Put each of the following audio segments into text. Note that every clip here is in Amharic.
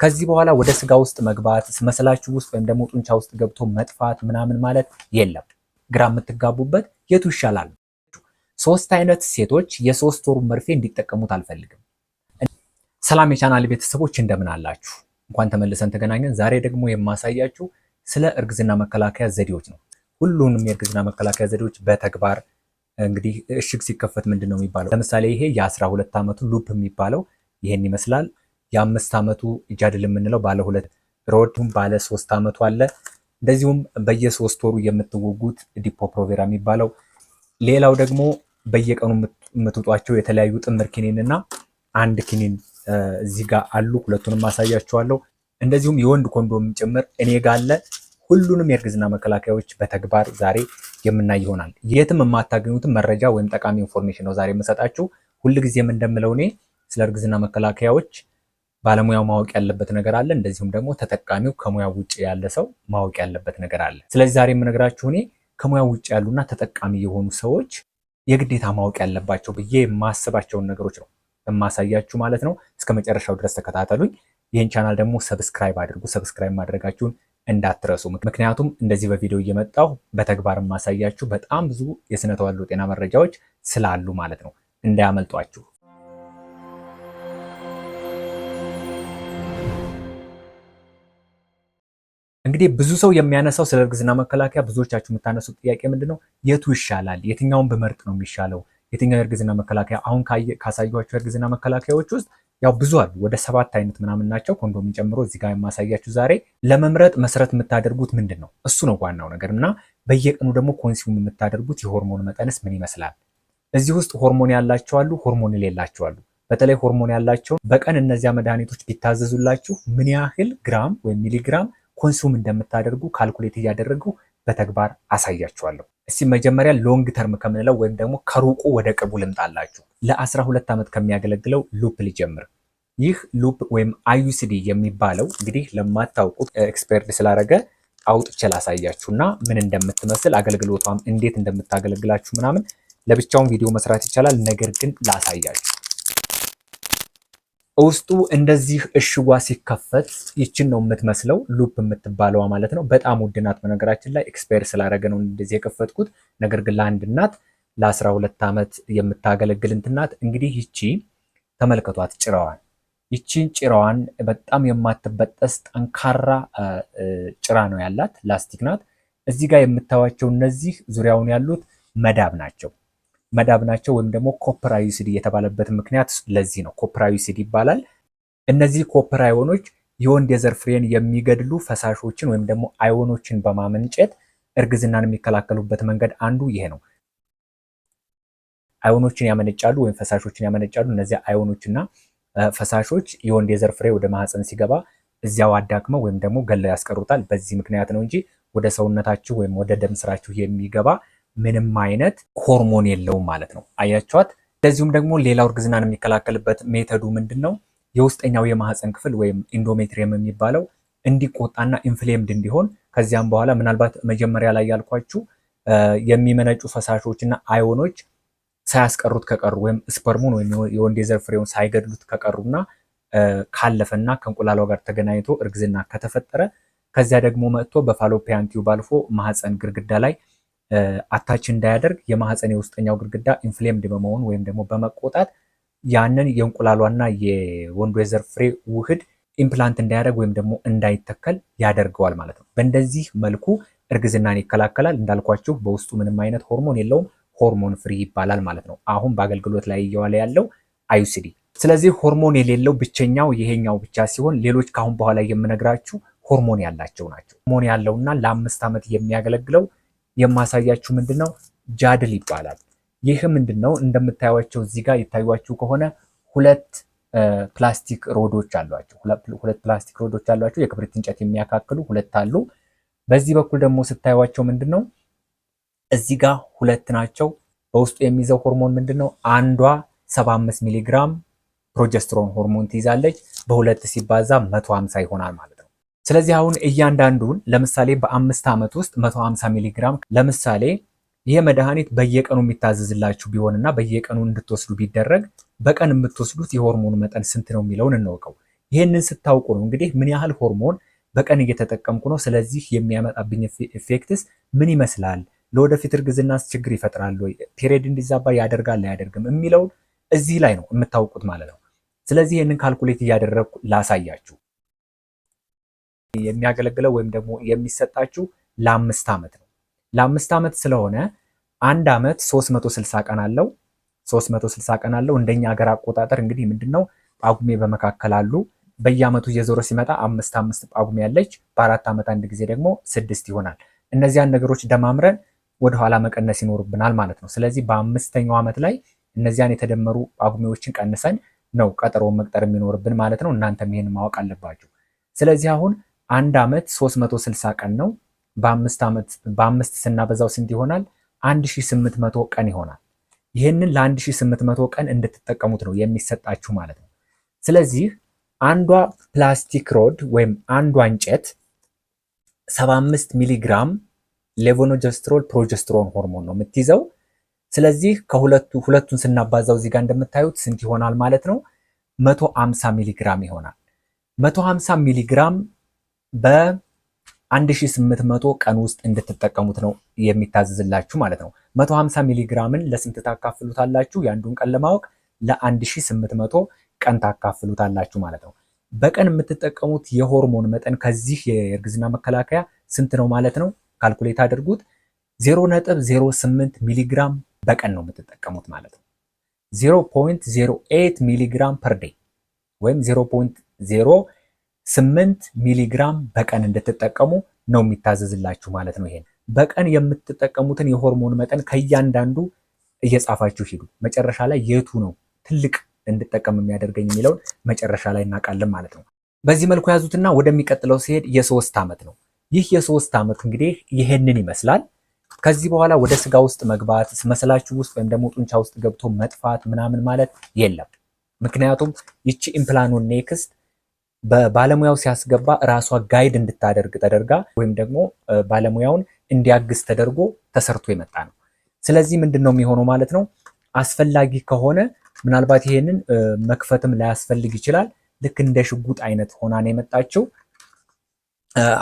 ከዚህ በኋላ ወደ ስጋ ውስጥ መግባት መስላችሁ ውስጥ ወይም ደግሞ ጡንቻ ውስጥ ገብቶ መጥፋት ምናምን ማለት የለም። ግራ የምትጋቡበት የቱ ይሻላል? ሶስት አይነት ሴቶች የ3 ወሩ መርፌ እንዲጠቀሙት አልፈልግም። ሰላም የቻናል ቤተሰቦች እንደምን አላችሁ? እንኳን ተመልሰን ተገናኘን። ዛሬ ደግሞ የማሳያችሁ ስለ እርግዝና መከላከያ ዘዴዎች ነው። ሁሉንም የእርግዝና መከላከያ ዘዴዎች በተግባር እንግዲህ እሽግ ሲከፈት ምንድን ነው የሚባለው? ለምሳሌ ይሄ የ12 ዓመቱ ሉፕ የሚባለው ይሄን ይመስላል። የ5 ዓመቱ ጃድል የምንለው ባለ 2 ሮድም ባለ 3 ዓመቱ አለ። እንደዚሁም በየ3 ወሩ የምትወጉት ዲፖ ፕሮቬራ የሚባለው። ሌላው ደግሞ በየቀኑ የምትውጧቸው የተለያዩ ጥምር ኪኒን እና አንድ ኪኒን እዚህ ጋር አሉ። ሁለቱንም ማሳያችኋለሁ። እንደዚሁም የወንድ ኮንዶም ጭምር እኔ ጋር አለ። ሁሉንም የእርግዝና መከላከያዎች በተግባር ዛሬ የምናይ ይሆናል። የትም የማታገኙትን መረጃ ወይም ጠቃሚ ኢንፎርሜሽን ነው ዛሬ የምሰጣችሁ። ሁልጊዜም እንደምለው እኔ ስለ እርግዝና መከላከያዎች ባለሙያው ማወቅ ያለበት ነገር አለ። እንደዚሁም ደግሞ ተጠቃሚው ከሙያው ውጭ ያለ ሰው ማወቅ ያለበት ነገር አለ። ስለዚህ ዛሬ የምነግራችሁ እኔ ከሙያው ውጭ ያሉና ተጠቃሚ የሆኑ ሰዎች የግዴታ ማወቅ ያለባቸው ብዬ የማስባቸውን ነገሮች ነው የማሳያችሁ ማለት ነው። እስከ መጨረሻው ድረስ ተከታተሉኝ። ይህን ቻናል ደግሞ ሰብስክራይብ አድርጉ። ሰብስክራይብ ማድረጋችሁን እንዳትረሱ። ምክንያቱም እንደዚህ በቪዲዮ እየመጣሁ በተግባር የማሳያችሁ በጣም ብዙ የስነ ተዋልዶ ጤና መረጃዎች ስላሉ ማለት ነው፣ እንዳያመልጧችሁ። እንግዲህ ብዙ ሰው የሚያነሳው ስለ እርግዝና መከላከያ ብዙዎቻችሁ የምታነሱት ጥያቄ ምንድነው? የቱ ይሻላል? የትኛውን ብመርጥ ነው የሚሻለው? የትኛው የእርግዝና መከላከያ? አሁን ካሳያችሁ የእርግዝና መከላከያዎች ውስጥ ያው ብዙ አሉ፣ ወደ 7 አይነት ምናምን ናቸው፣ ኮንዶም ጨምሮ። እዚህ ጋር የማሳያችሁ ዛሬ ለመምረጥ መሰረት የምታደርጉት ምንድን ነው? እሱ ነው ዋናው ነገር። እና በየቀኑ ደግሞ ኮንሱም የምታደርጉት የሆርሞን መጠንስ ምን ይመስላል? እዚህ ውስጥ ሆርሞን ያላቸው አሉ፣ ሆርሞን የሌላቸው አሉ። በተለይ ሆርሞን ያላቸው በቀን እነዚያ መድኃኒቶች ቢታዘዙላችሁ ምን ያህል ግራም ወይም ሚሊግራም ኮንሱም እንደምታደርጉ ካልኩሌት እያደረጉ በተግባር አሳያችኋለሁ። እስቲ መጀመሪያ ሎንግ ተርም ከምንለው ወይም ደግሞ ከሩቁ ወደ ቅርቡ ልምጣላችሁ። ለ12 ዓመት ከሚያገለግለው ሉፕ ልጀምር። ይህ ሉፕ ወይም አዩሲዲ የሚባለው እንግዲህ ለማታውቁት ኤክስፐርት ስላደረገ አውጥቼ ላሳያችሁና ምን እንደምትመስል አገልግሎቷም እንዴት እንደምታገለግላችሁ ምናምን ለብቻውን ቪዲዮ መስራት ይቻላል። ነገር ግን ላሳያችሁ። ውስጡ እንደዚህ እሽጓ ሲከፈት ይችን ነው የምትመስለው፣ ሉፕ የምትባለዋ ማለት ነው። በጣም ውድ ናት በነገራችን ላይ፣ ኤክስፓየር ስላደረገ ነው እንደዚህ የከፈትኩት። ነገር ግን ለአንድ እናት ለ12 ዓመት የምታገለግል እንትን ናት። እንግዲህ ይቺ ተመልከቷት ጭራዋን። ይቺን ጭራዋን በጣም የማትበጠስ ጠንካራ ጭራ ነው ያላት፣ ላስቲክ ናት። እዚህ ጋር የምታዩቸው እነዚህ ዙሪያውን ያሉት መዳብ ናቸው ወይም ደግሞ ኮፐር አዩሲዲ የተባለበት ምክንያት ለዚህ ነው። ኮፐር አዩሲዲ ይባላል። እነዚህ ኮፐር አዮኖች የወንድ የዘር ፍሬን የሚገድሉ ፈሳሾችን ወይም ደግሞ አዮኖችን በማመንጨት እርግዝናን የሚከላከሉበት መንገድ አንዱ ይሄ ነው። አዮኖችን ያመነጫሉ ወይም ፈሳሾችን ያመነጫሉ። እነዚህ አዮኖችና ፈሳሾች የወንድ የዘር ፍሬ ወደ ማህፀን ሲገባ እዚያው አዳክመው ወይም ደግሞ ገለው ያስቀሩታል። በዚህ ምክንያት ነው እንጂ ወደ ሰውነታችሁ ወይም ወደ ደም ስራችሁ የሚገባ ምንም አይነት ሆርሞን የለውም ማለት ነው። አያችኋት? እንደዚሁም ደግሞ ሌላው እርግዝናን የሚከላከልበት ሜተዱ ምንድን ነው? የውስጠኛው የማህፀን ክፍል ወይም ኢንዶሜትሪየም የሚባለው እንዲቆጣና ኢንፍሌምድ እንዲሆን፣ ከዚያም በኋላ ምናልባት መጀመሪያ ላይ ያልኳችሁ የሚመነጩ ፈሳሾችና አዮኖች ሳያስቀሩት ከቀሩ ወይም ስፐርሙን ወይም የወንድ የዘር ፍሬውን ሳይገድሉት ከቀሩና ካለፈና ከእንቁላሏ ጋር ተገናኝቶ እርግዝና ከተፈጠረ ከዚያ ደግሞ መጥቶ በፋሎፒያን ቲዩብ አልፎ ማህፀን ግድግዳ ላይ አታች እንዳያደርግ የማህፀን የውስጠኛው ግድግዳ ኢንፍሌምድ በመሆን ወይም ደግሞ በመቆጣት ያንን የእንቁላሏና የወንዱ የዘር ፍሬ ውህድ ኢምፕላንት እንዳያደርግ ወይም ደግሞ እንዳይተከል ያደርገዋል ማለት ነው። በእንደዚህ መልኩ እርግዝናን ይከላከላል። እንዳልኳችሁ በውስጡ ምንም አይነት ሆርሞን የለውም፣ ሆርሞን ፍሪ ይባላል ማለት ነው። አሁን በአገልግሎት ላይ እየዋለ ያለው አዩሲዲ። ስለዚህ ሆርሞን የሌለው ብቸኛው ይሄኛው ብቻ ሲሆን ሌሎች ካሁን በኋላ የምነግራችሁ ሆርሞን ያላቸው ናቸው። ሆርሞን ያለውና ለ5 ዓመት የሚያገለግለው የማሳያችሁ ምንድነው? ጃድል ይባላል። ይህ ምንድነው? እንደምታዩቸው እዚህ ጋር ይታዩዋችሁ ከሆነ 2 ፕላስቲክ ሮዶች አሏቸው። 2 ፕላስቲክ ሮዶች አሏቸው፣ የክብሪት እንጨት የሚያካክሉ 2 አሉ። በዚህ በኩል ደግሞ ስታዩዋቸው ምንድነው? እዚህ ጋር 2 ናቸው። በውስጡ የሚይዘው ሆርሞን ምንድነው? አንዷ 75 ሚሊግራም ፕሮጀስትሮን ሆርሞን ትይዛለች። በ2 ሲባዛ 150 ይሆናል ማለት ነው። ስለዚህ አሁን እያንዳንዱን ለምሳሌ በ5 ዓመት ውስጥ 150 ሚሊግራም፣ ለምሳሌ ይሄ መድኃኒት በየቀኑ የሚታዘዝላችሁ ቢሆንና በየቀኑ እንድትወስዱ ቢደረግ በቀን የምትወስዱት የሆርሞን መጠን ስንት ነው የሚለውን እንወቀው። ይህንን ስታውቁ ነው እንግዲህ ምን ያህል ሆርሞን በቀን እየተጠቀምኩ ነው፣ ስለዚህ የሚያመጣብኝ ኢፌክትስ ምን ይመስላል፣ ለወደፊት እርግዝናስ ችግር ይፈጥራል ወይ፣ ፔሪየድ እንዲዛባ ያደርጋል አያደርግም የሚለውን እዚህ ላይ ነው የምታውቁት ማለት ነው። ስለዚህ ይህንን ካልኩሌት እያደረግኩ ላሳያችሁ። የሚያገለግለው ወይም ደግሞ የሚሰጣችሁ ለ5 ዓመት ነው። ለ5 ዓመት ስለሆነ አንድ ዓመት 360 ቀን አለው። 360 ቀን አለው። እንደኛ ሀገር አቆጣጠር እንግዲህ ምንድነው ጳጉሜ በመካከል አሉ። በየዓመቱ እየዞረ ሲመጣ 5 ጳጉሜ ያለች፣ በ4 ዓመት አንድ ጊዜ ደግሞ 6 ይሆናል። እነዚያን ነገሮች ደማምረን ወደኋላ መቀነስ ይኖርብናል ማለት ነው። ስለዚህ በ5ኛው ዓመት ላይ እነዚያን የተደመሩ ጳጉሜዎችን ቀንሰን ነው ቀጠሮውን መቅጠር የሚኖርብን ማለት ነው። እናንተም ይሄን ማወቅ አለባችሁ። ስለዚህ አሁን አንድ ዓመት 360 ቀን ነው። በ5 ስናበዛው ስንት ይሆናል? 1800 ቀን ይሆናል። ይህንን ለ1800 ቀን እንድትጠቀሙት ነው የሚሰጣችሁ ማለት ነው። ስለዚህ አንዷ ፕላስቲክ ሮድ ወይም አንዷ እንጨት 75 ሚሊግራም ሌቮኖጀስትሮል ፕሮጀስትሮን ሆርሞን ነው የምትይዘው። ስለዚህ ሁለቱን ስናባዛው እዚህ ጋር እንደምታዩት ስንት ይሆናል ማለት ነው? 150 ሚሊግራም ይሆናል። 150 ሚሊግራም በ1800 ቀን ውስጥ እንድትጠቀሙት ነው የሚታዘዝላችሁ ማለት ነው። 150 ሚሊግራምን ለስንት ታካፍሉታላችሁ? የአንዱን ቀን ለማወቅ ለ1800 ቀን ታካፍሉታላችሁ ማለት ነው። በቀን የምትጠቀሙት የሆርሞን መጠን ከዚህ የእርግዝና መከላከያ ስንት ነው ማለት ነው? ካልኩሌት አድርጉት። 0.08 ሚሊግራም በቀን ነው የምትጠቀሙት ማለት ነው። 0.08 ሚሊግራም ፐር ዴይ ወይም 0.08 ሚሊግራም በቀን እንድትጠቀሙ ነው የሚታዘዝላችሁ ማለት ነው። ይሄን በቀን የምትጠቀሙትን የሆርሞን መጠን ከእያንዳንዱ እየጻፋችሁ ሂዱ። መጨረሻ ላይ የቱ ነው ትልቅ እንድጠቀም የሚያደርገኝ የሚለውን መጨረሻ ላይ እናውቃለን ማለት ነው። በዚህ መልኩ ያዙትና ወደሚቀጥለው ሲሄድ የ3 ዓመት ነው። ይህ የ3 ዓመት እንግዲህ ይሄንን ይመስላል። ከዚህ በኋላ ወደ ስጋ ውስጥ መግባት መሰላችሁ ውስጥ ወይም ደግሞ ጡንቻ ውስጥ ገብቶ መጥፋት ምናምን ማለት የለም። ምክንያቱም ይቺ ኢምፕላኖን ኔክስት በባለሙያው ሲያስገባ ራሷ ጋይድ እንድታደርግ ተደርጋ ወይም ደግሞ ባለሙያውን እንዲያግዝ ተደርጎ ተሰርቶ የመጣ ነው። ስለዚህ ምንድን ነው የሚሆነው ማለት ነው? አስፈላጊ ከሆነ ምናልባት ይሄንን መክፈትም ላያስፈልግ ይችላል። ልክ እንደ ሽጉጥ አይነት ሆና ነው የመጣችው።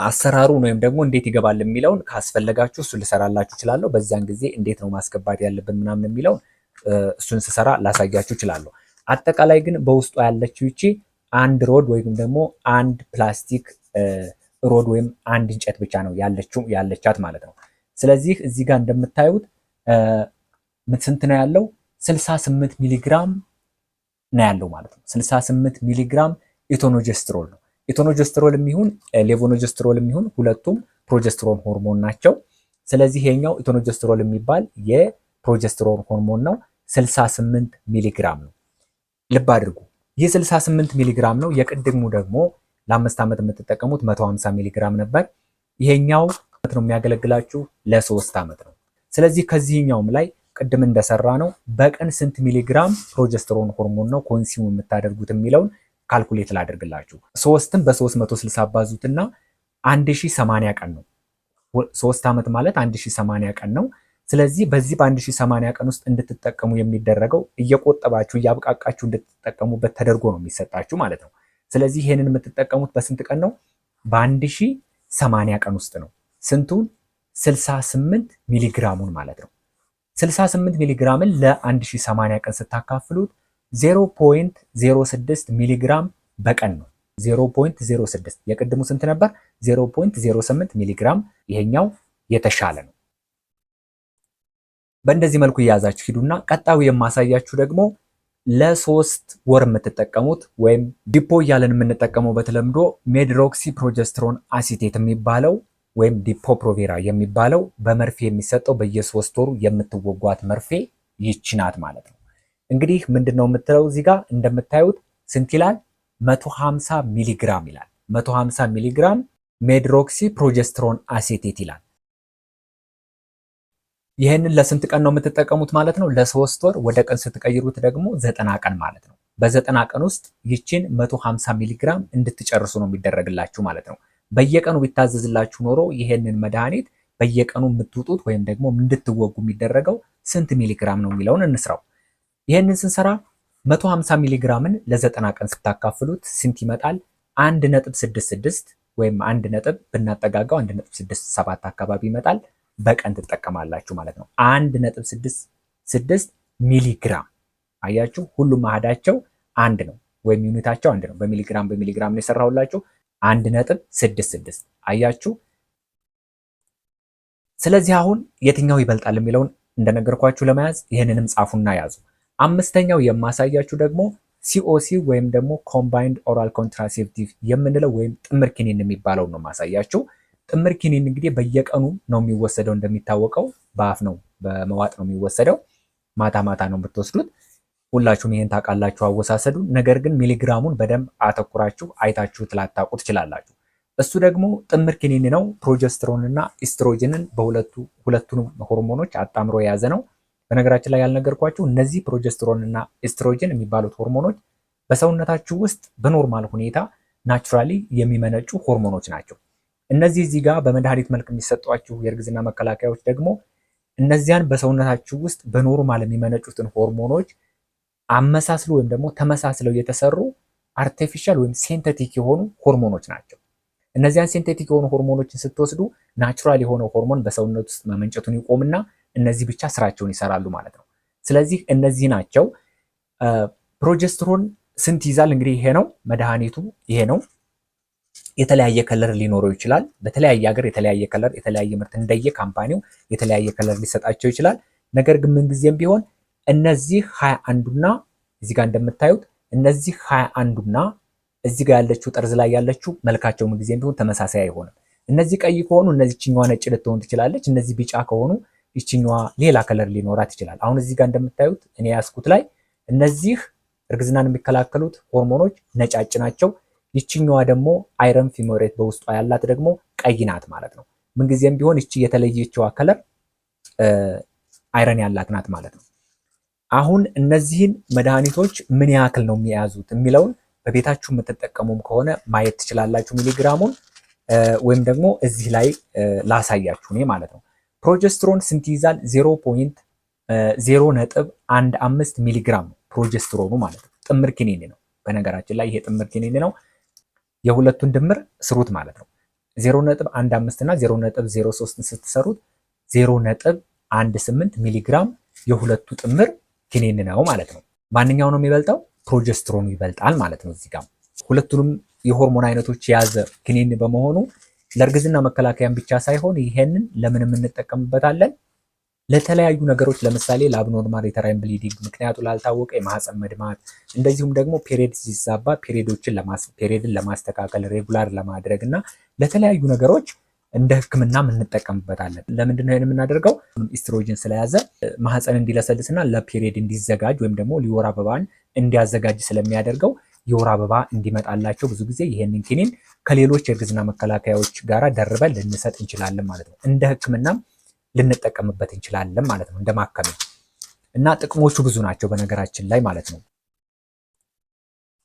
አሰራሩን ወይም ደግሞ እንዴት ይገባል የሚለውን ካስፈለጋችሁ እሱን ልሰራላችሁ እችላለሁ። በዚያን ጊዜ እንዴት ነው ማስገባት ያለብን ምናምን የሚለውን እሱን ስሰራ ላሳያችሁ እችላለሁ። አጠቃላይ ግን በውስጧ ያለችው ይቺ አንድ ሮድ ወይም ደግሞ አንድ ፕላስቲክ ሮድ ወይም አንድ እንጨት ብቻ ነው ያለቻት ማለት ነው። ስለዚህ እዚህ ጋር እንደምታዩት ስንት ነው ያለው? 68 ሚሊግራም ነው ያለው ማለት ነው። 68 ሚሊግራም ኢቶኖጀስትሮል ነው። ኢቶኖጀስትሮል የሚሆን ሌቮኖጀስትሮል የሚሆን ሁለቱም ፕሮጀስትሮን ሆርሞን ናቸው። ስለዚህ ይሄኛው ኢቶኖጀስትሮል የሚባል የፕሮጀስትሮን ሆርሞን ነው። 68 ሚሊግራም ነው። ልብ አድርጉ፣ ይህ 68 ሚሊግራም ነው። የቅድሙ ደግሞ ለ5 ዓመት የምትጠቀሙት 150 ሚሊግራም ነበር። ይሄኛው ነው የሚያገለግላችሁ ለ3 ዓመት ነው። ስለዚህ ከዚህኛውም ላይ ቅድም እንደሰራ ነው በቀን ስንት ሚሊግራም ፕሮጀስትሮን ሆርሞን ነው ኮንሱም የምታደርጉት የሚለውን ካልኩሌት ላደርግላችሁ። 3ን በ360 አባዙትና 1080 ቀን ነው። 3 ዓመት ማለት 1080 ቀን ነው። ስለዚህ በዚህ በ1080 ቀን ውስጥ እንድትጠቀሙ የሚደረገው እየቆጠባችሁ እያብቃቃችሁ እንድትጠቀሙበት ተደርጎ ነው የሚሰጣችሁ ማለት ነው። ስለዚህ ይሄንን የምትጠቀሙት በስንት ቀን ነው? በ1080 ቀን ውስጥ ነው። ስንቱን? 68 ሚሊግራሙን ማለት ነው። 68 ሚሊግራምን ለ1080 ቀን ስታካፍሉት 0.06 ሚሊግራም በቀን ነው። 0.06 የቅድሙ ስንት ነበር? 0.08 ሚሊግራም። ይሄኛው የተሻለ ነው። በእንደዚህ መልኩ እያያዛችሁ ሂዱና ቀጣዩ የማሳያችሁ ደግሞ ለ3 ወር የምትጠቀሙት ወይም ዲፖ እያለን የምንጠቀመው በተለምዶ ሜድሮክሲ ፕሮጀስትሮን አሲቴት የሚባለው ወይም ዲፖ ፕሮቬራ የሚባለው በመርፌ የሚሰጠው በየ3 ወሩ የምትወጓት መርፌ ይቺ ናት ማለት ነው። እንግዲህ ምንድነው የምትለው እዚህ ጋር እንደምታዩት ስንት ይላል? 150 ሚሊግራም ይላል። 150 ሚሊግራም ሜድሮክሲ ፕሮጀስትሮን አሴቴት ይላል። ይህንን ለስንት ቀን ነው የምትጠቀሙት ማለት ነው? ለ3 ወር። ወደ ቀን ስትቀይሩት ደግሞ 90 ቀን ማለት ነው። በ90 ቀን ውስጥ ይችን 150 ሚሊግራም እንድትጨርሱ ነው የሚደረግላችሁ ማለት ነው። በየቀኑ ቢታዘዝላችሁ ኖሮ ይሄንን መድኃኒት በየቀኑ የምትውጡት ወይም ደግሞ እንድትወጉ የሚደረገው ስንት ሚሊግራም ነው የሚለውን እንስራው። ይሄንን ስንሰራ 150 ሚሊግራምን ለ90 ቀን ስታካፍሉት ስንት ይመጣል? 1.66 ወይም 1 ነጥብ ብናጠጋጋው 1.67 አካባቢ ይመጣል። በቀን ትጠቀማላችሁ ማለት ነው። 1.66 ሚሊግራም አያችሁ፣ ሁሉም አሃዳቸው አንድ ነው ወይም ዩኒታቸው አንድ ነው። በሚሊግራም ነው የሰራሁላችሁ 1.66 አያችሁ። ስለዚህ አሁን የትኛው ይበልጣል የሚለውን እንደነገርኳችሁ ለመያዝ ይህንንም ጻፉና ያዙ። አምስተኛው የማሳያችሁ ደግሞ ሲኦሲ ወይም ደግሞ ኮምባይንድ ኦራል ኮንትራሴፕቲቭ የምንለው ወይም ጥምር ኪኒን የሚባለው ነው ማሳያችሁ። ጥምር ኪኒን እንግዲህ በየቀኑ ነው የሚወሰደው። እንደሚታወቀው በአፍ ነው በመዋጥ ነው የሚወሰደው። ማታ ማታ ነው የምትወስዱት። ሁላችሁም ይሄን ታውቃላችሁ አወሳሰዱ። ነገር ግን ሚሊግራሙን በደንብ አተኩራችሁ አይታችሁ ላታውቁ ትችላላችሁ። እሱ ደግሞ ጥምር ኪኒን ነው። ፕሮጀስትሮን እና ኢስትሮጅንን ሁለቱንም ሆርሞኖች አጣምሮ የያዘ ነው። በነገራችን ላይ ያልነገርኳችሁ እነዚህ ፕሮጀስትሮን እና ኢስትሮጅን የሚባሉት ሆርሞኖች በሰውነታችሁ ውስጥ በኖርማል ሁኔታ ናቹራሊ የሚመነጩ ሆርሞኖች ናቸው። እነዚህ እዚህ ጋር በመድኃኒት መልክ የሚሰጧችሁ የእርግዝና መከላከያዎች ደግሞ እነዚያን በሰውነታችሁ ውስጥ በኖርማል የሚመነጩትን ሆርሞኖች አመሳስሎ ወይም ደግሞ ተመሳስለው የተሰሩ አርቲፊሻል ወይም ሴንተቲክ የሆኑ ሆርሞኖች ናቸው። እነዚያን ሴንቴቲክ የሆኑ ሆርሞኖችን ስትወስዱ ናቹራል የሆነው ሆርሞን በሰውነት ውስጥ መመንጨቱን ይቆምና እነዚህ ብቻ ስራቸውን ይሰራሉ ማለት ነው። ስለዚህ እነዚህ ናቸው። ፕሮጀስትሮን ስንት ይዛል? እንግዲህ ይሄ ነው መድኃኒቱ፣ ይሄ ነው። የተለያየ ከለር ሊኖረው ይችላል። በተለያየ ሀገር የተለያየ ከለር፣ የተለያየ ምርት እንደየ ካምፓኒው የተለያየ ከለር ሊሰጣቸው ይችላል። ነገር ግን ምንጊዜም ቢሆን እነዚህ 21ዱና እዚህ ጋር እንደምታዩት እነዚህ 21ዱና እዚህ ጋር ያለችው ጠርዝ ላይ ያለችው መልካቸው ምንጊዜም ቢሆን ተመሳሳይ አይሆንም። እነዚህ ቀይ ከሆኑ እነዚህ ችኛዋ ነጭ ልትሆን ትችላለች። እነዚህ ቢጫ ከሆኑ ይችኛዋ ሌላ ከለር ሊኖራት ይችላል። አሁን እዚህ ጋር እንደምታዩት እኔ ያስኩት ላይ እነዚህ እርግዝናን የሚከላከሉት ሆርሞኖች ነጫጭ ናቸው። ይችኛዋ ደግሞ አይረን ፊኖሬት በውስጧ ያላት ደግሞ ቀይ ናት ማለት ነው። ምንጊዜም ቢሆን ይቺ የተለየችዋ ከለር አይረን ያላት ናት ማለት ነው። አሁን እነዚህን መድኃኒቶች ምን ያክል ነው የሚያዙት የሚለውን በቤታችሁ የምትጠቀሙም ከሆነ ማየት ትችላላችሁ ሚሊግራሙን፣ ወይም ደግሞ እዚህ ላይ ላሳያችሁ እኔ ማለት ነው። ፕሮጀስትሮን ስንት ይዛል? 0.15 ሚሊግራም ነው ፕሮጀስትሮኑ ማለት ነው። ጥምር ኪኒን ነው። በነገራችን ላይ ይሄ ጥምር ኪኒን ነው። የሁለቱን ድምር ስሩት ማለት ነው። 0.15 እና 0.03 ስትሰሩት 0.18 ሚሊግራም የሁለቱ ጥምር ኪኒን ነው ማለት ነው። ማንኛው ነው የሚበልጠው? ፕሮጀስትሮኑ ይበልጣል ማለት ነው። እዚህ ጋር ሁለቱንም የሆርሞን አይነቶች የያዘ ኪኒን በመሆኑ ለእርግዝና መከላከያን ብቻ ሳይሆን ይሄንን ለምን እንጠቀምበታለን? ለተለያዩ ነገሮች፣ ለምሳሌ ለአብኖርማል ዩተራይን ብሊዲንግ ምክንያቱ ላልታወቀ የማህፀን መድማት፣ እንደዚሁም ደግሞ ፔሪድ ሲዛባ ፔሪድን ለማስተካከል ሬጉላር ለማድረግ እና ለተለያዩ ነገሮች እንደ ሕክምናም እንጠቀምበታለን። ለምንድን ነው የምናደርገው? ኢስትሮጅን ስለያዘ ማህፀን እንዲለሰልስና ለፔሪድ እንዲዘጋጅ ወይም ደግሞ የወር አበባን እንዲያዘጋጅ ስለሚያደርገው የወር አበባ እንዲመጣላቸው ብዙ ጊዜ ይሄንን ኪኒን ከሌሎች የእርግዝና መከላከያዎች ጋር ደርበን ልንሰጥ እንችላለን ማለት ነው። እንደ ሕክምናም ልንጠቀምበት እንችላለን ማለት ነው፣ እንደ ማከሚያ እና ጥቅሞቹ ብዙ ናቸው በነገራችን ላይ ማለት ነው።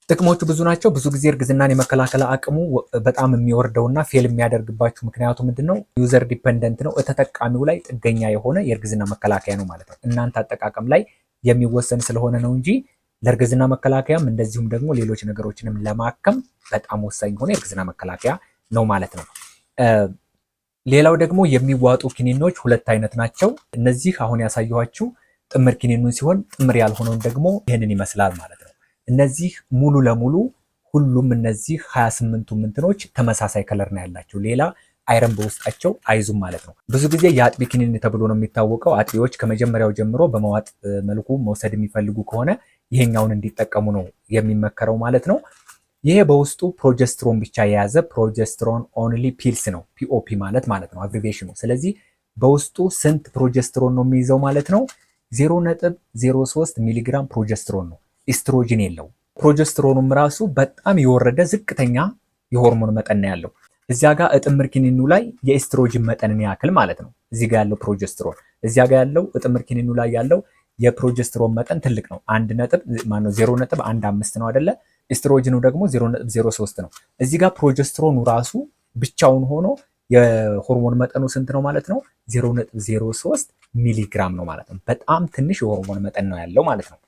ጥቅሞቹ ብዙ ናቸው። ብዙ ጊዜ እርግዝናን የመከላከል አቅሙ በጣም የሚወርደውና ፌል የሚያደርግባችሁ ምክንያቱ ምንድነው? ዩዘር ዲፐንደንት ነው። ተጠቃሚው ላይ ጥገኛ የሆነ የእርግዝና መከላከያ ነው ማለት ነው። እናንተ አጠቃቀም ላይ የሚወሰን ስለሆነ ነው እንጂ ለእርግዝና መከላከያም እንደዚሁም ደግሞ ሌሎች ነገሮችንም ለማከም በጣም ወሳኝ የሆነ የእርግዝና መከላከያ ነው ማለት ነው። ሌላው ደግሞ የሚዋጡ ኪኒኖች ሁለት አይነት ናቸው። እነዚህ አሁን ያሳየኋችሁ ጥምር ኪኒኑን ሲሆን ጥምር ያልሆነውን ደግሞ ይህንን ይመስላል ማለት ነው። እነዚህ ሙሉ ለሙሉ ሁሉም እነዚህ 28ቱ ምንትኖች ተመሳሳይ ከለር ነው ያላቸው። ሌላ አይረን በውስጣቸው አይዙም ማለት ነው። ብዙ ጊዜ የአጥቢ ኪኒን ተብሎ ነው የሚታወቀው። አጥቢዎች ከመጀመሪያው ጀምሮ በመዋጥ መልኩ መውሰድ የሚፈልጉ ከሆነ ይሄኛውን እንዲጠቀሙ ነው የሚመከረው ማለት ነው። ይሄ በውስጡ ፕሮጀስትሮን ብቻ የያዘ ፕሮጀስትሮን ኦንሊ ፒልስ ነው፣ ፒኦፒ ማለት ነው አብሪቬሽኑ። ስለዚህ በውስጡ ስንት ፕሮጀስትሮን ነው የሚይዘው ማለት ነው? 0.03 ሚሊግራም ፕሮጀስትሮን ነው። ኢስትሮጅን የለው። ፕሮጀስትሮኑም ራሱ በጣም የወረደ ዝቅተኛ የሆርሞን መጠን ነው ያለው። እዚያ ጋር እጥምር ኪኒኑ ላይ የኢስትሮጅን መጠንን ያክል ማለት ነው። እዚህ ጋር ያለው ፕሮጀስትሮን፣ እዚያ ጋር ያለው እጥምር ኪኒኑ ላይ ያለው የፕሮጀስትሮን መጠን ትልቅ ነው። 0.15 ነው አይደለ? ኢስትሮጅኑ ደግሞ 0.03 ነው። እዚህ ጋር ፕሮጀስትሮኑ ራሱ ብቻውን ሆኖ የሆርሞን መጠኑ ስንት ነው ማለት ነው? 0.03 ሚሊግራም ነው ማለት ነው። በጣም ትንሽ የሆርሞን መጠን ነው ያለው ማለት ነው።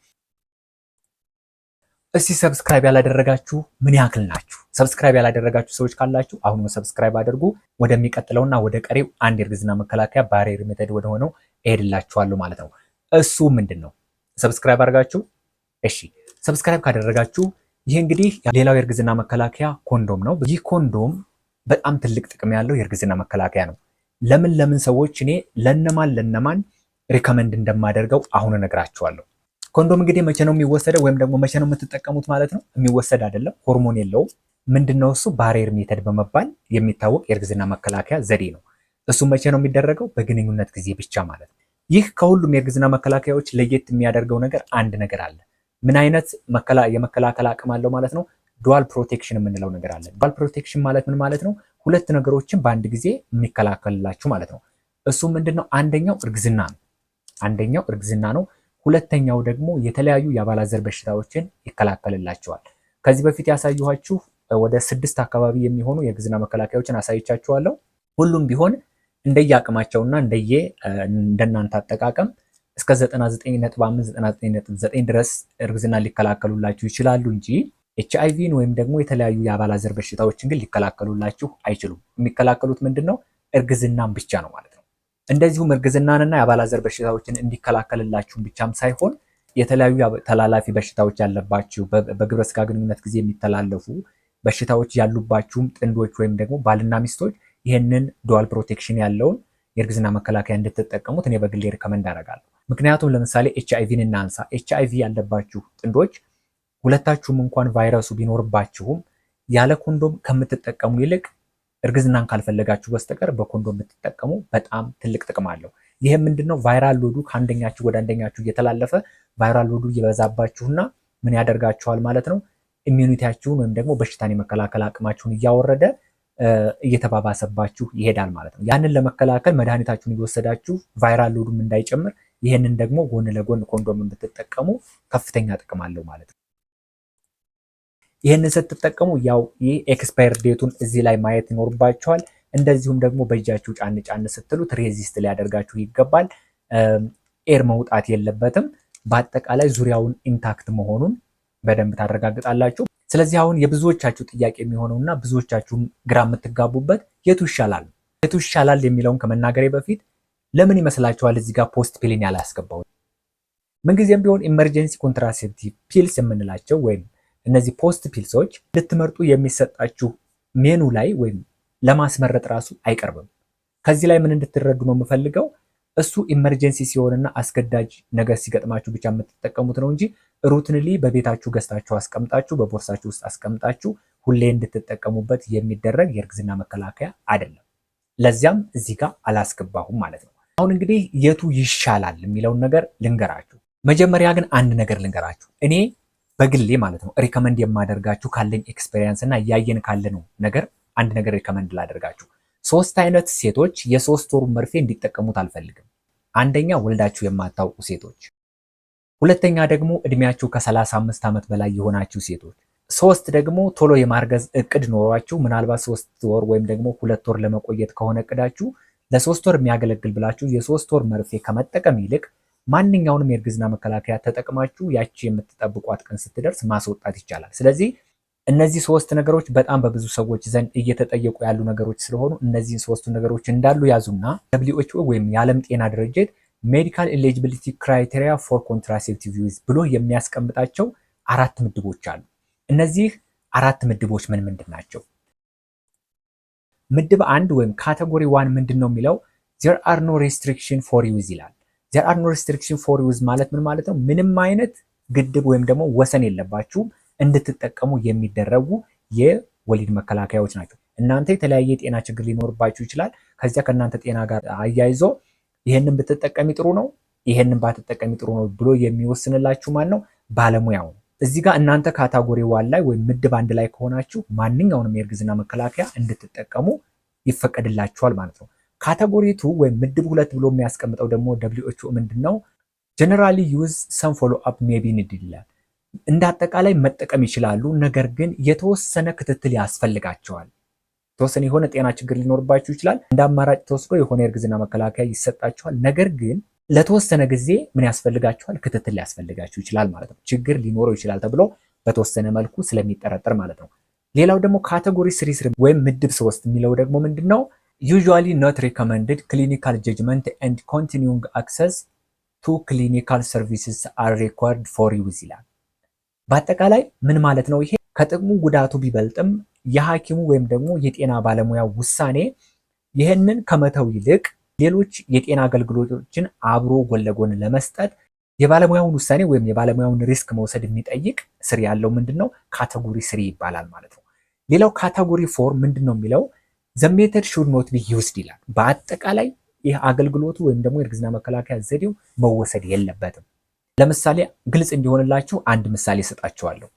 እስቲ ሰብስክራይብ ያላደረጋችሁ ምን ያክል ናችሁ? ሰብስክራይብ ያላደረጋችሁ ሰዎች ካላችሁ አሁን ሰብስክራይብ አድርጉ። ወደሚቀጥለውና ወደ ቀሪው አንድ የእርግዝና መከላከያ ባሪየር ሜተድ ወደ ሆነው እሄድላችኋለሁ ማለት ነው። እሱ ምንድነው? ሰብስክራይብ አድርጋችሁ እሺ፣ ሰብስክራይብ ካደረጋችሁ ይህ እንግዲህ ሌላው የእርግዝና መከላከያ ኮንዶም ነው። ይህ ኮንዶም በጣም ትልቅ ጥቅም ያለው የእርግዝና መከላከያ ነው። ለምን ሰዎች እኔ ለነማን ሪከመንድ እንደማደርገው አሁን እነግራችኋለሁ። ኮንዶም እንግዲህ መቼ ነው የሚወሰደው ወይም ደግሞ መቼ ነው የምትጠቀሙት ማለት ነው? የሚወሰድ አይደለም፣ ሆርሞን የለውም። ምንድነው እሱ? ባሪየር ሜተድ በመባል የሚታወቅ የእርግዝና መከላከያ ዘዴ ነው። እሱ መቼ ነው የሚደረገው? በግንኙነት ጊዜ ብቻ ማለት ነው። ይህ ከሁሉም የእርግዝና መከላከያዎች ለየት የሚያደርገው ነገር አንድ ነገር አለ። ምን አይነት የመከላከል አቅም አለው ማለት ነው? ዱዋል ፕሮቴክሽን የምንለው ነገር አለ። ዱዋል ፕሮቴክሽን ማለት ምን ማለት ነው? ሁለት ነገሮችን በአንድ ጊዜ የሚከላከልላችሁ ማለት ነው። እሱ ምንድነው? አንደኛው እርግዝና ነው። ሁለተኛው ደግሞ የተለያዩ የአባላዘር በሽታዎችን ይከላከልላቸዋል። ከዚህ በፊት ያሳየኋችሁ ወደ 6 አካባቢ የሚሆኑ የእርግዝና መከላከያዎችን አሳይቻችኋለሁ። ሁሉም ቢሆን እንደየአቅማቸውና እንደናንተ አጠቃቀም እስከ 99.5 99.9 ድረስ እርግዝና ሊከላከሉላችሁ ይችላሉ እንጂ ኤችአይቪን ወይም ደግሞ የተለያዩ የአባላዘር በሽታዎችን ግን ሊከላከሉላችሁ አይችሉም። የሚከላከሉት ምንድነው? እርግዝናን ብቻ ነው ማለት ነው። እንደዚሁም እርግዝናንና የአባላዘር በሽታዎችን እንዲከላከልላችሁም ብቻም ሳይሆን የተለያዩ ተላላፊ በሽታዎች ያለባችሁ በግብረ ስጋ ግንኙነት ጊዜ የሚተላለፉ በሽታዎች ያሉባችሁም ጥንዶች ወይም ደግሞ ባልና ሚስቶች ይህንን ዱዋል ፕሮቴክሽን ያለውን የእርግዝና መከላከያ እንድትጠቀሙት እኔ በግሌ ሪከመንድ አደርጋለሁ። ምክንያቱም ለምሳሌ ኤችአይቪን እናንሳ። ኤችአይቪ ያለባችሁ ጥንዶች ሁለታችሁም እንኳን ቫይረሱ ቢኖርባችሁም ያለ ኮንዶም ከምትጠቀሙ ይልቅ እርግዝናን ካልፈለጋችሁ በስተቀር በኮንዶም ብትጠቀሙ በጣም ትልቅ ጥቅም አለው። ይህም ምንድነው? ቫይራል ሎዱ ከአንደኛችሁ ወደ አንደኛችሁ እየተላለፈ ቫይራል ሎዱ እየበዛባችሁና ምን ያደርጋችኋል ማለት ነው? ኢሚዩኒቲያችሁን ወይም ደግሞ በሽታን የመከላከል አቅማችሁን እያወረደ እየተባባሰባችሁ ይሄዳል ማለት ነው። ያንን ለመከላከል መድኃኒታችሁን እየወሰዳችሁ ቫይራል ሎዱም እንዳይጨምር ይህንን ደግሞ ጎን ለጎን ኮንዶም ብትጠቀሙ ከፍተኛ ጥቅም አለው ማለት ነው። ይህንን ስትጠቀሙ ያው ይህ ኤክስፓየር ዴቱን እዚህ ላይ ማየት ይኖርባችኋል። እንደዚሁም ደግሞ በእጃችሁ ጫን ስትሉት ሬዚስት ሊያደርጋችሁ ይገባል። ኤር መውጣት የለበትም። በአጠቃላይ ዙሪያውን ኢንታክት መሆኑን በደንብ ታረጋግጣላችሁ። ስለዚህ አሁን የብዙዎቻችሁ ጥያቄ የሚሆነውና ብዙዎቻችሁም ግራ የምትጋቡበት የቱ ይሻላል የሚለውን ከመናገሬ በፊት ለምን ይመስላችኋል እዚህ ጋር ፖስት ፒልን ያላስገባው? ምንጊዜም ቢሆን ኢመርጀንሲ ኮንትራሴፕቲቭ ፒልስ የምንላቸው ወይም እነዚህ ፖስት ፒልሶች ልትመርጡ የሚሰጣችሁ ሜኑ ላይ ወይም ለማስመረጥ ራሱ አይቀርብም። ከዚህ ላይ ምን እንድትረዱ ነው የምፈልገው፣ እሱ ኢመርጀንሲ ሲሆንና አስገዳጅ ነገር ሲገጥማችሁ ብቻ የምትጠቀሙት ነው እንጂ ሩትንሊ በቤታችሁ ገዝታችሁ አስቀምጣችሁ በቦርሳችሁ ውስጥ አስቀምጣችሁ ሁሌ እንድትጠቀሙበት የሚደረግ የእርግዝና መከላከያ አይደለም። ለዚያም እዚህ ጋር አላስገባሁም ማለት ነው። አሁን እንግዲህ የቱ ይሻላል የሚለውን ነገር ልንገራችሁ። መጀመሪያ ግን አንድ ነገር ልንገራችሁ። እኔ በግሌ ማለት ነው ሪከመንድ የማደርጋችሁ ካለኝ ኤክስፔሪየንስ እና እያየን ካለነው ነገር አንድ ነገር ሪከመንድ ላደርጋችሁ። 3 አይነት ሴቶች የ3 ወሩ መርፌ እንዲጠቀሙት አልፈልግም። አንደኛ ወልዳችሁ የማታውቁ ሴቶች፣ ሁለተኛ ደግሞ እድሜያችሁ ከ35 ዓመት በላይ የሆናችሁ ሴቶች፣ 3 ደግሞ ቶሎ የማርገዝ እቅድ ኖሯችሁ ምናልባት 3 ወር ወይም ደግሞ 2 ወር ለመቆየት ከሆነ እቅዳችሁ ለ3 ወር የሚያገለግል ብላችሁ የ3 ወር መርፌ ከመጠቀም ይልቅ ማንኛውንም የእርግዝና መከላከያ ተጠቅማችሁ ያቺ የምትጠብቋት ቀን ስትደርስ ማስወጣት ይቻላል። ስለዚህ እነዚህ 3 ነገሮች በጣም በብዙ ሰዎች ዘንድ እየተጠየቁ ያሉ ነገሮች ስለሆኑ እነዚህን 3 ነገሮች እንዳሉ ያዙና WHO ወይም የዓለም ጤና ድርጅት ሜዲካል ኤሊጂቢሊቲ ክራይቴሪያ ፎር ኮንትራሴፕቲቭ ዩዝ ብሎ የሚያስቀምጣቸው 4 ምድቦች አሉ። እነዚህ 4 ምድቦች ምን ምንድን ናቸው? ምድብ 1 ወይም ካቴጎሪ 1 ምንድን ነው የሚለው there are no restriction for use ይላል። there are no restriction for use ማለት ምን ማለት ነው? ምንም አይነት ግድብ ወይም ደግሞ ወሰን የለባችሁም እንድትጠቀሙ የሚደረጉ የወሊድ መከላከያዎች ናቸው። እናንተ የተለያየ የጤና ችግር ሊኖርባችሁ ይችላል። ከዚያ ከእናንተ ጤና ጋር አያይዞ ይሄንን ብትጠቀሚ ጥሩ ነው፣ ይሄንን ባትጠቀሚ ጥሩ ነው ብሎ የሚወስንላችሁ ማን ነው? ባለሙያው ነው። እዚህ ጋር እናንተ ካታጎሪ 1 ላይ ወይም ምድብ 1 ላይ ከሆናችሁ ማንኛውንም የእርግዝና መከላከያ እንድትጠቀሙ ይፈቀድላችኋል ማለት ነው። ካታጎሪ 2 ወይም ምድብ 2 ብሎ የሚያስቀምጠው ደግሞ WHO ምንድነው? ጀነራሊ ዩዝ ሰም ፎሎ አፕ ሜቢ ኒድ ይላል። እንደ አጠቃላይ መጠቀም ይችላሉ፣ ነገር ግን የተወሰነ ክትትል ያስፈልጋቸዋል። የተወሰነ የሆነ ጤና ችግር ሊኖርባችሁ ይችላል። እንደ አማራጭ ተወስዶ የሆነ የእርግዝና መከላከያ ይሰጣችኋል። ነገር ግን ለተወሰነ ጊዜ ምን ያስፈልጋችኋል? ክትትል ሊያስፈልጋችሁ ይችላል ማለት ነው። ችግር ሊኖረው ይችላል ተብሎ በተወሰነ መልኩ ስለሚጠረጠር ማለት ነው። ሌላው ደግሞ ካቴጎሪ 3 ወይም ምድብ 3 የሚለው ደግሞ ምንድነው? ዩዥዋሊ ኖት ሪኮመንድድ ክሊኒካል ጀጅመንት ኤንድ ኮንቲኒዩንግ አክሰስ ቱ ክሊኒካል ሰርቪስስ አር ሪኳርድ ፎር ዩዝ ይላል። በአጠቃላይ ምን ማለት ነው ይሄ? ከጥቅሙ ጉዳቱ ቢበልጥም የሐኪሙ ወይም ደግሞ የጤና ባለሙያ ውሳኔ ይህንን ከመተው ይልቅ ሌሎች የጤና አገልግሎቶችን አብሮ ጎን ለጎን ለመስጠት የባለሙያውን ውሳኔ ወይም የባለሙያውን ሪስክ መውሰድ የሚጠይቅ ስር ያለው ምንድነው? ካቴጎሪ 3 ይባላል ማለት ነው። ሌላው ካቴጎሪ 4 ምንድነው የሚለው? ዘ ሜተድ ሹድ ኖት ቢ ዩዝድ ይላል። በአጠቃላይ ይህ አገልግሎቱ ወይም ደግሞ የእርግዝና መከላከያ ዘዴው መወሰድ የለበትም። ለምሳሌ ግልጽ እንዲሆንላችሁ አንድ ምሳሌ እሰጣችኋለሁ።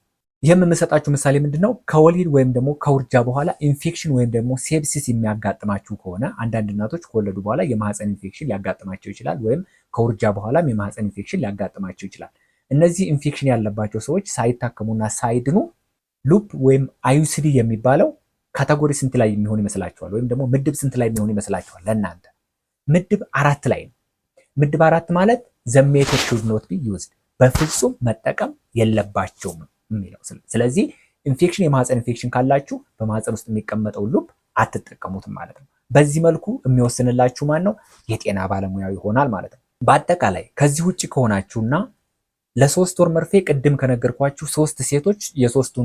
ይህም የምሰጣችሁ ምሳሌ ምንድነው? ከወሊድ ወይም ደግሞ ከውርጃ በኋላ ኢንፌክሽን ወይም ደግሞ ሴፕሲስ የሚያጋጥማችሁ ከሆነ አንዳንድ እናቶች ከወለዱ በኋላ የማህፀን ኢንፌክሽን ሊያጋጥማቸው ይችላል፣ ወይም ከውርጃ በኋላም የማህፀን ኢንፌክሽን ሊያጋጥማቸው ይችላል። እነዚህ ኢንፌክሽን ያለባቸው ሰዎች ሳይታከሙና ሳይድኑ ሉፕ ወይም አዩሲዲ የሚባለው ካቴጎሪ ስንት ላይ የሚሆን ይመስላችኋል? ወይም ደግሞ ምድብ ስንት ላይ የሚሆን ይመስላችኋል? ለእናንተ ምድብ 4 ላይ ነው። ምድብ 4 ማለት ዘ ሜተድ ሹድ ኖት ቢ ዩዝድ፣ በፍጹም መጠቀም የለባቸውም የሚለው። ስለዚህ ኢንፌክሽን የማህፀን ኢንፌክሽን ካላችሁ በማህፀን ውስጥ የሚቀመጠው ሉፕ አትጠቀሙትም ማለት ነው። በዚህ መልኩ የሚወስንላችሁ ማን ነው? የጤና ባለሙያው ይሆናል ማለት ነው። በአጠቃላይ ከዚህ ውጭ ከሆናችሁና ለ3 ወር መርፌ ቅድም ከነገርኳችሁ 3 ሴቶች የ3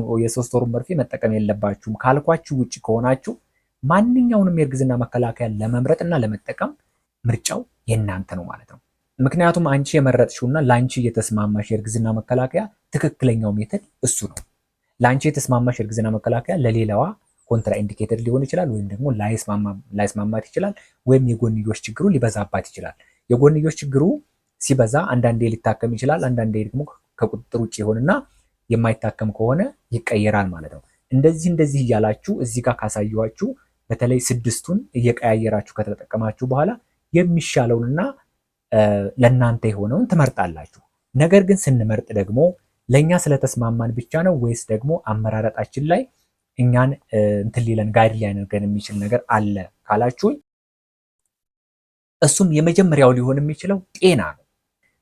ወር መርፌ መጠቀም የለባችሁም ካልኳችሁ ውጭ ከሆናችሁ ማንኛውንም የእርግዝና መከላከያ ለመምረጥና ለመጠቀም ምርጫው የእናንተ ነው ማለት ነው። ምክንያቱም አንቺ የመረጥሽውና ለአንቺ የተስማማሽ የእርግዝና መከላከያ ትክክለኛው ሜተድ እሱ ነው። ለአንቺ የተስማማሽ የእርግዝና መከላከያ ለሌላዋ ኮንትራ ኢንዲኬተድ ሊሆን ይችላል፣ ወይም ደግሞ ላይስማማት ይችላል፣ ወይም የጎንዮሽ ችግሩ ሊበዛባት ይችላል። የጎንዮሽ ችግሩ ሲበዛ አንዳንዴ ሊታከም ይችላል፣ አንዳንዴ ደግሞ ከቁጥጥር ውጭ ይሆንና የማይታከም ከሆነ ይቀየራል ማለት ነው። እንደዚህ እያላችሁ እዚህ ጋር ካሳየኋችሁ በተለይ 6ቱን እየቀያየራችሁ ከተጠቀማችሁ በኋላ የሚሻለውንና ለእናንተ የሆነውን ትመርጣላችሁ። ነገር ግን ስንመርጥ ደግሞ ለእኛ ስለተስማማን ብቻ ነው ወይስ ደግሞ አመራረጣችን ላይ እኛን እንትን ሊለን ጋይድ ሊያደርገን የሚችል ነገር አለ ካላችሁኝ፣ እሱም የመጀመሪያው ሊሆን የሚችለው ጤና ነው።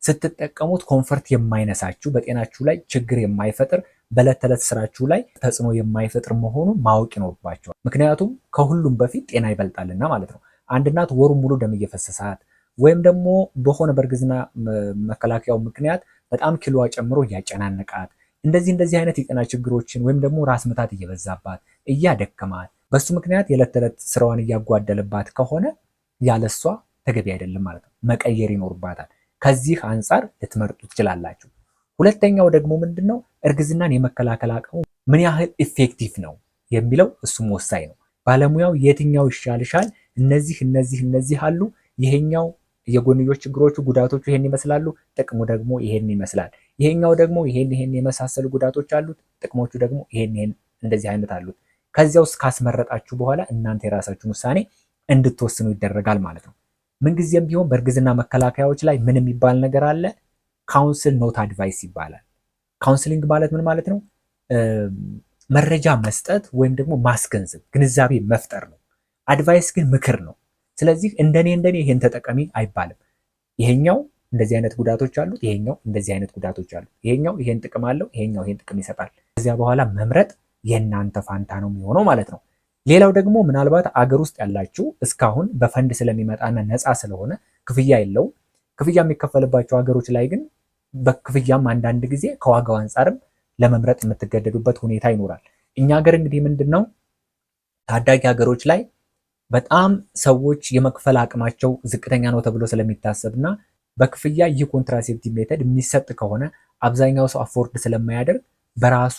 ስትጠቀሙት ኮንፈርት የማይነሳችሁ፣ በጤናችሁ ላይ ችግር የማይፈጥር፣ በዕለት ተዕለት ስራችሁ ላይ ተጽዕኖ የማይፈጥር መሆኑን ማወቅ ይኖርባቸዋል። ምክንያቱም ከሁሉም በፊት ጤና ይበልጣልና ማለት ነው። አንድ እናት ወሩን ሙሉ ደም እየፈሰሳት ወይም ደግሞ በሆነ በእርግዝና መከላከያው ምክንያት በጣም ኪሎዋ ጨምሮ እያጨናነቃት እንደዚህ አይነት የጤና ችግሮችን ወይም ደግሞ ራስ ምታት እየበዛባት እያደከማት በሱ ምክንያት የዕለት ተዕለት ስራዋን እያጓደለባት ከሆነ ያለሷ ተገቢ አይደለም ማለት ነው። መቀየር ይኖርባታል። ከዚህ አንጻር ልትመርጡ ትችላላችሁ። ሁለተኛው ደግሞ ምንድነው? እርግዝናን የመከላከል አቅሙ ምን ያህል ኢፌክቲቭ ነው የሚለው እሱም ወሳኝ ነው። ባለሙያው የትኛው ይሻልሻል፣ እነዚህ አሉ፣ ይሄኛው የጎንዮሽ ችግሮቹ ጉዳቶቹ ይሄን ይመስላሉ፣ ጥቅሙ ደግሞ ይሄን ይመስላል፣ ይሄኛው ደግሞ ይሄን የመሳሰሉ ጉዳቶች አሉት፣ ጥቅሞቹ ደግሞ ይሄን እንደዚህ አይነት አሉት። ከዚያ ውስጥ ካስመረጣችሁ በኋላ እናንተ የራሳችሁን ውሳኔ እንድትወስኑ ይደረጋል ማለት ነው። ምንጊዜም ቢሆን በእርግዝና መከላከያዎች ላይ ምን የሚባል ነገር አለ? ካውንስል ኖት አድቫይስ ይባላል። ካውንስሊንግ ማለት ምን ማለት ነው? መረጃ መስጠት ወይም ደግሞ ማስገንዘብ፣ ግንዛቤ መፍጠር ነው። አድቫይስ ግን ምክር ነው። ስለዚህ እንደኔ ይሄን ተጠቀሚ አይባልም። ይሄኛው እንደዚህ አይነት ጉዳቶች አሉት፣ ይሄኛው እንደዚህ አይነት ጉዳቶች አሉት፣ ይሄኛው ይሄን ጥቅም አለው፣ ይሄኛው ይሄን ጥቅም ይሰጣል። ከዚያ በኋላ መምረጥ የእናንተ ፋንታ ነው የሚሆነው ማለት ነው። ሌላው ደግሞ ምናልባት አገር ውስጥ ያላችሁ እስካሁን በፈንድ ስለሚመጣና ነፃ ስለሆነ ክፍያ የለውም። ክፍያ የሚከፈልባቸው ሀገሮች ላይ ግን በክፍያም አንዳንድ ጊዜ ከዋጋው አንጻርም ለመምረጥ የምትገደዱበት ሁኔታ ይኖራል። እኛ ሀገር እንግዲህ ምንድነው ታዳጊ ሀገሮች ላይ በጣም ሰዎች የመክፈል አቅማቸው ዝቅተኛ ነው ተብሎ ስለሚታሰብና በክፍያ ይህ ኮንትራሴፕቲቭ ሜተድ የሚሰጥ ከሆነ አብዛኛው ሰው አፎርድ ስለማያደርግ በራሱ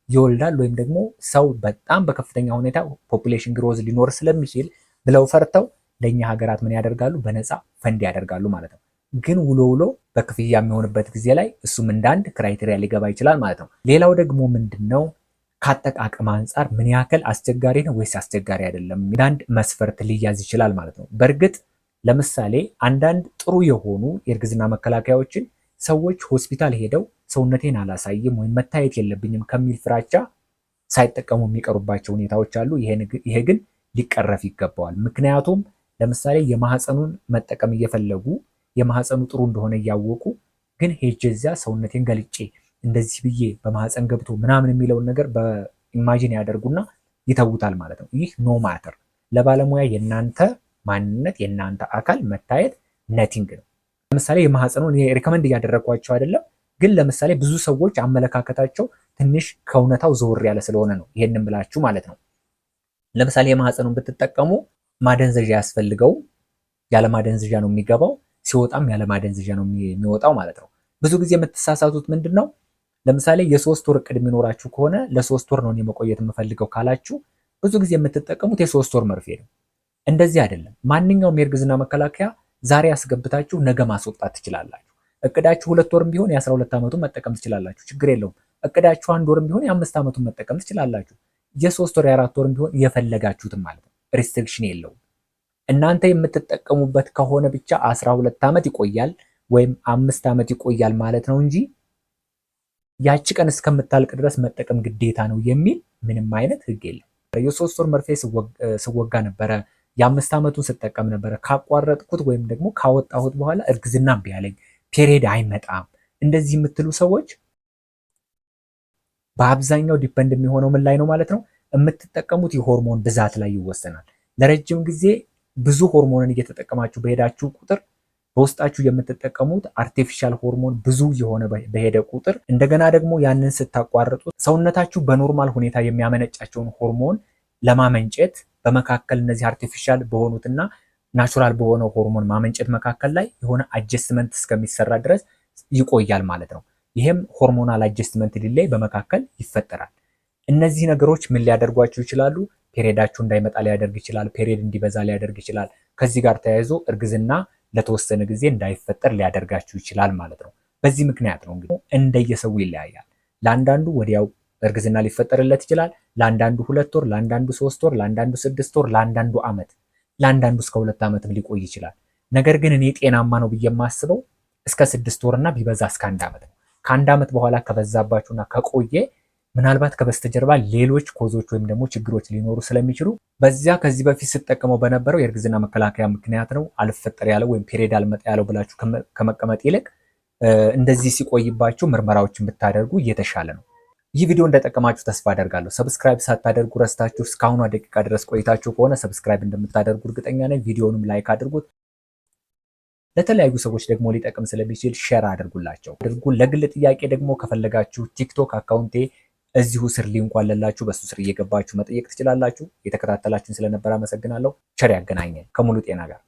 ይወልዳል ወይም ደግሞ ሰው በጣም በከፍተኛ ሁኔታ ፖፑሌሽን ግሮዝ ሊኖር ስለሚችል ብለው ፈርተው ለኛ ሀገራት ምን ያደርጋሉ? በነፃ ፈንድ ያደርጋሉ ማለት ነው። ግን ውሎ በክፍያ የሚሆንበት ጊዜ ላይ እሱም እንዳንድ ክራይቴሪያ ሊገባ ይችላል ማለት ነው። ሌላው ደግሞ ምንድነው ከአጠቃቀም አንጻር ምን ያክል አስቸጋሪ ነው ወይስ አስቸጋሪ አይደለም፣ አንዳንድ መስፈርት ሊያዝ ይችላል ማለት ነው። በእርግጥ ለምሳሌ አንዳንድ ጥሩ የሆኑ የእርግዝና መከላከያዎችን ሰዎች ሆስፒታል ሄደው ሰውነቴን አላሳይም ወይም መታየት የለብኝም ከሚል ፍራቻ ሳይጠቀሙ የሚቀሩባቸው ሁኔታዎች አሉ። ይሄ ግን ሊቀረፍ ይገባዋል። ምክንያቱም ለምሳሌ የማህፀኑን መጠቀም እየፈለጉ የማህፀኑ ጥሩ እንደሆነ እያወቁ ግን ሄጄ እዚያ ሰውነቴን ገልጬ እንደዚህ ብዬ በማህፀን ገብቶ ምናምን የሚለውን ነገር በኢማጂን ያደርጉና ይተውታል ማለት ነው። ይህ ኖ ማተር ለባለሙያ የእናንተ ማንነት የእናንተ አካል መታየት ነቲንግ ነው። ለምሳሌ የማህፀኑን ሪከመንድ እያደረግኳቸው አይደለም፣ ግን ለምሳሌ ብዙ ሰዎች አመለካከታቸው ትንሽ ከእውነታው ዘወር ያለ ስለሆነ ነው ይሄንን ብላችሁ ማለት ነው። ለምሳሌ የማህፀኑን ብትጠቀሙ ማደንዘዣ ያስፈልገው፣ ያለ ማደንዘዣ ነው የሚገባው፣ ሲወጣም ያለ ማደንዘዣ ነው የሚወጣው ማለት ነው። ብዙ ጊዜ የምትሳሳቱት ምንድን ነው? ለምሳሌ የ3 ወር እቅድ የሚኖራችሁ ከሆነ ለ3 ወር ነው መቆየት የምፈልገው ካላችሁ ብዙ ጊዜ የምትጠቀሙት የ3 ወር መርፌ ነው። እንደዚህ አይደለም። ማንኛውም የእርግዝና መከላከያ ዛሬ ያስገብታችሁ ነገ ማስወጣት ትችላላችሁ። እቅዳችሁ 2 ወርም ቢሆን የ12 ዓመቱን መጠቀም ትችላላችሁ፣ ችግር የለውም። እቅዳችሁ 1 ወርም ቢሆን የ5 ዓመቱን መጠቀም ትችላላችሁ። የ3 ወር የ4 ወርም ቢሆን የፈለጋችሁትም ማለት ነው። ሪስትሪክሽን የለውም። እናንተ የምትጠቀሙበት ከሆነ ብቻ 12 ዓመት ይቆያል ወይም 5 ዓመት ይቆያል ማለት ነው እንጂ ያቺ ቀን እስከምታልቅ ድረስ መጠቀም ግዴታ ነው የሚል ምንም አይነት ህግ የለም። የ3 ወር መርፌ ስወጋ ነበረ፣ የ5 ዓመቱን ስጠቀም ነበረ። ካቋረጥኩት ወይም ደግሞ ካወጣሁት በኋላ እርግዝና እምቢ አለኝ፣ ፔሪየድ አይመጣም፣ እንደዚህ የምትሉ ሰዎች በአብዛኛው ዲፐንድ የሚሆነው ምን ላይ ነው ማለት ነው? የምትጠቀሙት የሆርሞን ብዛት ላይ ይወሰናል። ለረጅም ጊዜ ብዙ ሆርሞንን እየተጠቀማችሁ በሄዳችሁ ቁጥር በውስጣችሁ የምትጠቀሙት አርቲፊሻል ሆርሞን ብዙ የሆነ በሄደ ቁጥር እንደገና ደግሞ ያንን ስታቋርጡ ሰውነታችሁ በኖርማል ሁኔታ የሚያመነጫቸውን ሆርሞን ለማመንጨት በመካከል እነዚህ አርቲፊሻል በሆኑትና ናቹራል በሆነው ሆርሞን ማመንጨት መካከል ላይ የሆነ አጀስትመንት እስከሚሰራ ድረስ ይቆያል ማለት ነው። ይህም ሆርሞናል አጀስትመንት ዲሌይ በመካከል ይፈጠራል። እነዚህ ነገሮች ምን ሊያደርጓችሁ ይችላሉ? ፔሪየዳችሁ እንዳይመጣ ሊያደርግ ይችላል። ፔሪየድ እንዲበዛ ሊያደርግ ይችላል። ከዚህ ጋር ተያይዞ እርግዝና ለተወሰነ ጊዜ እንዳይፈጠር ሊያደርጋችሁ ይችላል ማለት ነው። በዚህ ምክንያት ነው እንግዲህ እንደየሰው ይለያያል። ለአንዳንዱ ወዲያው እርግዝና ሊፈጠርለት ይችላል። ለአንዳንዱ 2 ወር፣ ለአንዳንዱ 3 ወር፣ ለአንዳንዱ 6 ወር፣ ለአንዳንዱ ዓመት፣ ለአንዳንዱ እስከ 2 ዓመትም ሊቆይ ይችላል። ነገር ግን እኔ ጤናማ ነው ብዬ የማስበው እስከ 6 ወርና ቢበዛ እስከ 1 ዓመት ነው። ከ1 ዓመት በኋላ ከበዛባችሁና ከቆየ ምናልባት ከበስተጀርባ ሌሎች ኮዞች ወይም ደግሞ ችግሮች ሊኖሩ ስለሚችሉ በዚያ ከዚህ በፊት ስጠቀመው በነበረው የእርግዝና መከላከያ ምክንያት ነው አልፈጠር ያለው ወይም ፔሪየድ አልመጣ ያለው ብላችሁ ከመቀመጥ ይልቅ እንደዚህ ሲቆይባችሁ ምርመራዎችን ብታደርጉ እየተሻለ ነው። ይህ ቪዲዮ እንደጠቀማችሁ ተስፋ አደርጋለሁ። ሰብስክራይብ ሳታደርጉ ረስታችሁ እስካሁኗ ደቂቃ ድረስ ቆይታችሁ ከሆነ ሰብስክራይብ እንደምታደርጉ እርግጠኛ ነኝ። ቪዲዮውንም ላይክ አድርጉት። ለተለያዩ ሰዎች ደግሞ ሊጠቅም ስለሚችል ሼር አድርጉላቸው። ለግል ጥያቄ ደግሞ ከፈለጋችሁ ቲክቶክ አካውንቴ እዚሁ ስር ሊንኩ አለላችሁ። በሱ ስር እየገባችሁ መጠየቅ ትችላላችሁ። የተከታተላችሁን ስለነበር አመሰግናለሁ። ቸር ያገናኘን ከሙሉ ጤና ጋር